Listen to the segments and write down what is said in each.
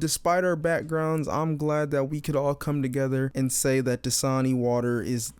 Despite our backgrounds, I'm glad that we could all come together and say that Dasani water is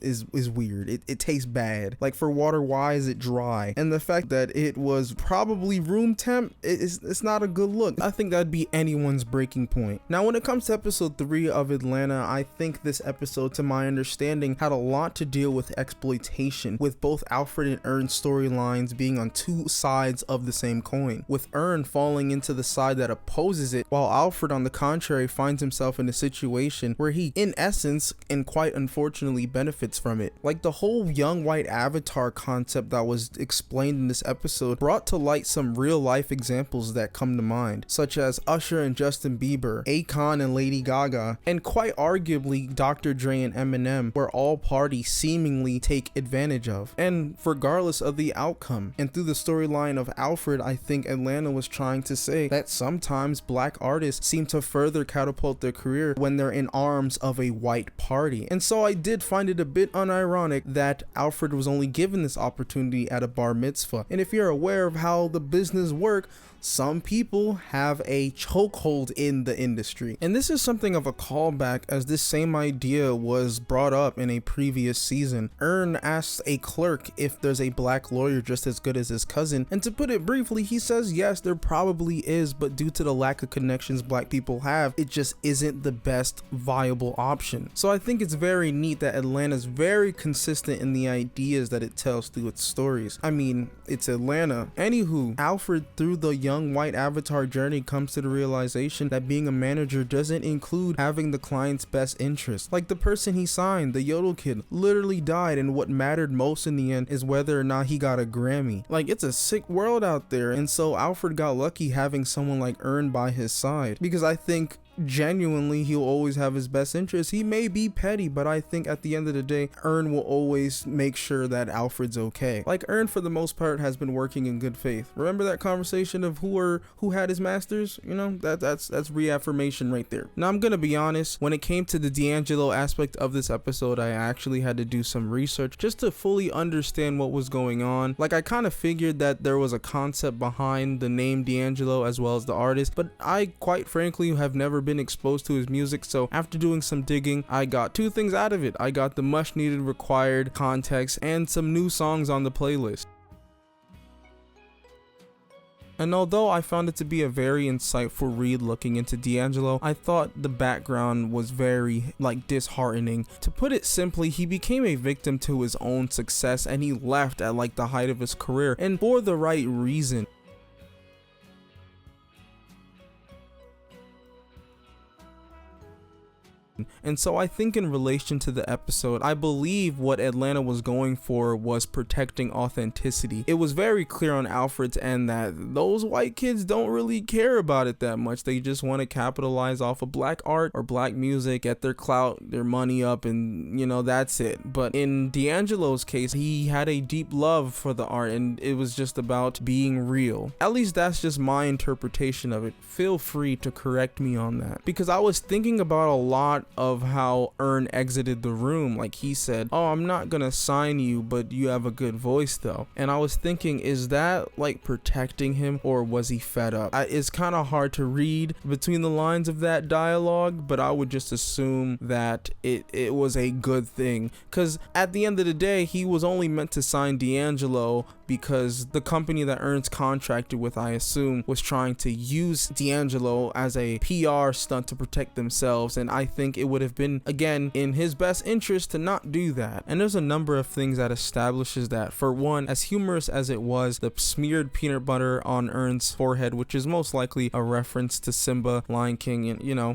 weird. It tastes bad. Like, for water, why is it dry? And the fact that it was probably room temp, it's not a good look. I think that'd be anyone's breaking point. Now, when it comes to episode 3 of Atlanta, I think this episode, to my understanding, had a lot to deal with exploitation, with both Alfred and Earn's storylines being on two sides of the same coin, with Earn falling into the side that opposes it, while Alfred, on the contrary, finds himself in a situation where he, in essence, and quite unfortunately, benefits from it. Like, the whole young white avatar concept that was explained in this episode brought to light some real life examples that come to mind, such as Usher and Justin Bieber, Akon and Lady Gaga, and quite arguably Dr. Dre and Eminem, where all parties seemingly take advantage of, and regardless of the outcome. And through the storyline of Alfred, I think Atlanta was trying to say that sometimes black artists seem to further catapult their career when they're in arms of a white party. And so I did find it a bit unironic that Alfred was only given this opportunity at a bar mitzvah. And if you're aware of how the business work, some people have a chokehold in the industry. And this is something of a callback, as this same idea was brought up in a previous season. Earn asks a clerk if there's a black lawyer just as good as his cousin, and to put it briefly, he says yes, there probably is, but due to the lack of connections black people have, it just isn't the best viable option. So I think it's very neat that Atlanta's very consistent in the ideas that it tells through its stories. I mean, it's Atlanta. Anywho, Alfred, through the young white avatar journey, comes to the realization that being a manager doesn't include having the client's best interest. Like, the person he signed, the Yodel kid, literally died, and what mattered most in the end is whether or not he got a Grammy. Like, it's a sick world out there, and so Alfred got lucky having someone like Earn by his side, because I think genuinely he'll always have his best interest. He may be petty, but I think at the end of the day, Earn will always make sure that Alfred's okay. Like, Earn for the most part has been working in good faith. Remember that conversation of who had his masters? You know, that's reaffirmation right there. Now, I'm gonna be honest, when it came to the D'Angelo aspect of this episode, I actually had to do some research just to fully understand what was going on. Like, I kind of figured that there was a concept behind the name D'Angelo as well as the artist, but I quite frankly have never been exposed to his music, so after doing some digging, I got two things out of it. I got the much needed required context and some new songs on the playlist. And although I found it to be a very insightful read looking into D'Angelo, I thought the background was very, disheartening. To put it simply, he became a victim to his own success, and he left at the height of his career, and for the right reason. And so I think in relation to the episode, I believe what Atlanta was going for was protecting authenticity. It was very clear on Alfred's end that those white kids don't really care about it that much. They just want to capitalize off of black art or black music, get their clout, their money up, and that's it. But in D'Angelo's case, he had a deep love for the art, and it was just about being real. At least that's just my interpretation of it. Feel free to correct me on that, because I was thinking about a lot of how Earn exited the room. Like, he said, "Oh, I'm not gonna sign you, but you have a good voice though." And I was thinking, is that protecting him, or was he fed up? It's kind of hard to read between the lines of that dialogue, but I would just assume that it was a good thing, because at the end of the day, he was only meant to sign D'Angelo because the company that Earn's contracted with, I assume, was trying to use D'Angelo as a PR stunt to protect themselves, and I think it would have been, again, in his best interest to not do that. And there's a number of things that establishes that. For one, as humorous as it was, the smeared peanut butter on Earn's forehead, which is most likely a reference to Simba, Lion King,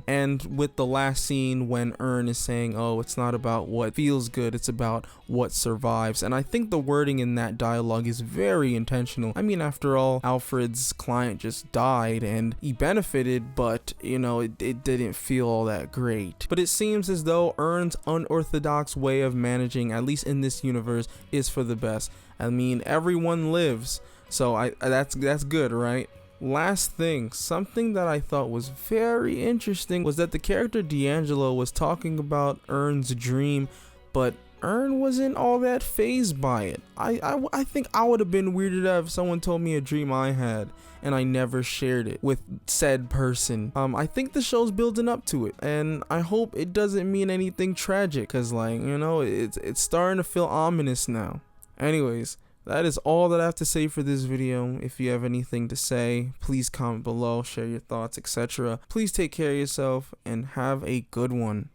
and with the last scene when Earn is saying, "Oh, it's not about what feels good, it's about what survives." And I think the wording in that dialogue is very intentional. I mean, after all, Alfred's client just died and he benefited, but it didn't feel all that great. But it seems as though Earn's unorthodox way of managing, at least in this universe, is for the best. I mean, everyone lives, so that's good, right? Last thing, something that I thought was very interesting was that the character D'Angelo was talking about Earn's dream, but Earn wasn't all that fazed by it. I think I would have been weirded out if someone told me a dream I had and I never shared it with said person. I think the show's building up to it, and I hope it doesn't mean anything tragic, cause like, you know, it's starting to feel ominous now. Anyways, that is all that I have to say for this video. If you have anything to say, please comment below, share your thoughts, etc. Please take care of yourself and have a good one.